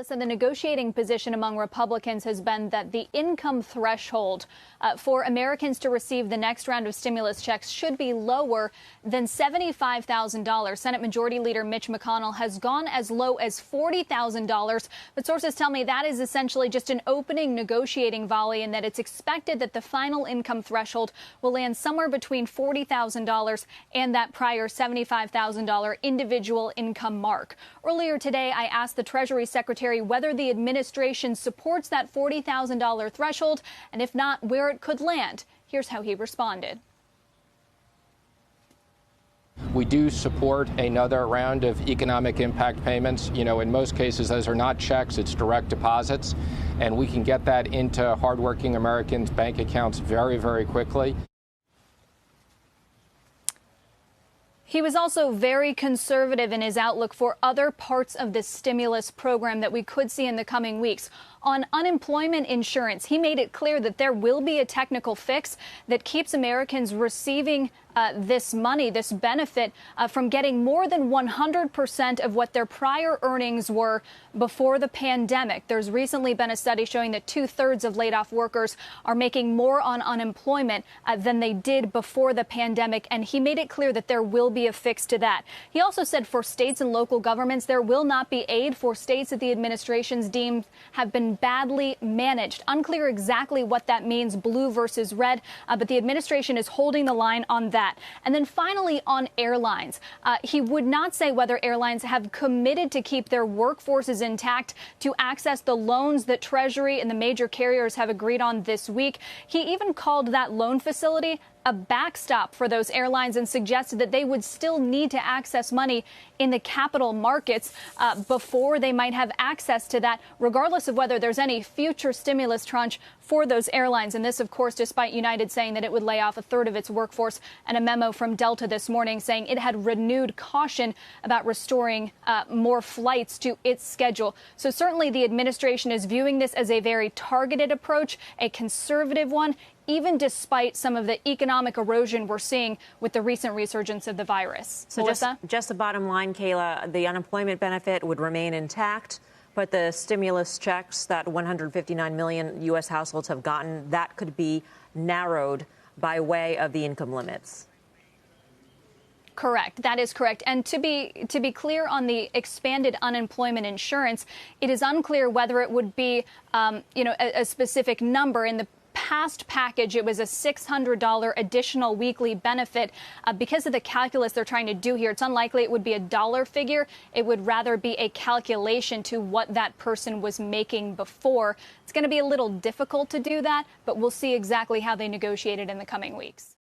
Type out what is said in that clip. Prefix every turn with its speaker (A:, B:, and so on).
A: Listen, the negotiating position among Republicans has been that the income threshold for Americans to receive the next round of stimulus checks should be lower than $75,000. Senate Majority Leader Mitch McConnell has gone as low as $40,000. But sources tell me that is essentially just an opening negotiating volley and that it's expected that the final income threshold will land somewhere between $40,000 and that prior $75,000 individual income mark. Earlier today, I asked the Treasury Secretary whether the administration supports that $40,000 threshold, and if not, where it could land. Here's how he responded.
B: We do support another round of economic impact payments. You know, in most cases, those are not checks, it's direct deposits, and we can get that into hardworking Americans' bank accounts very, very quickly.
A: He was also very conservative in his outlook for other parts of this stimulus program that we could see in the coming weeks. On unemployment insurance, he made it clear that there will be a technical fix that keeps Americans receiving this money, this benefit, from getting more than 100% of what their prior earnings were before the pandemic. There's recently been a study showing that 2/3 of laid-off workers are making more on unemployment than they did before the pandemic, and he made it clear that there will be a fix to that. He also said for states and local governments, there will not be aid for states that the administration's deemed have been badly managed. Unclear exactly what that means, blue versus red, but the administration is holding the line on that. And then finally, on airlines, he would not say whether airlines have committed to keep their workforces intact to access the loans that Treasury and the major carriers have agreed on this week. He even called that loan facility a backstop for those airlines and suggested that they would still need to access money in the capital markets before they might have access to that, regardless of whether there's any future stimulus tranche for those airlines. And this, of course, despite United saying that it would lay off 1/3 of its workforce, and a memo from Delta this morning saying it had renewed caution about restoring more flights to its schedule. So certainly the administration is viewing this as a very targeted approach, a conservative one, even despite some of the economic erosion we're seeing with the recent resurgence of the virus.
C: So just the bottom line, Kayla, the unemployment benefit would remain intact, but the stimulus checks that 159 million U.S. households have gotten, that could be narrowed by way of the income limits.
A: Correct. That is correct. And to be clear on the expanded unemployment insurance, it is unclear whether it would be, a specific number. In the past package, it was a $600 additional weekly benefit. Because of the calculus they're trying to do here, it's unlikely it would be a dollar figure. It would rather be a calculation to what that person was making before. It's going to be a little difficult to do that, but we'll see exactly how they negotiate it in the coming weeks.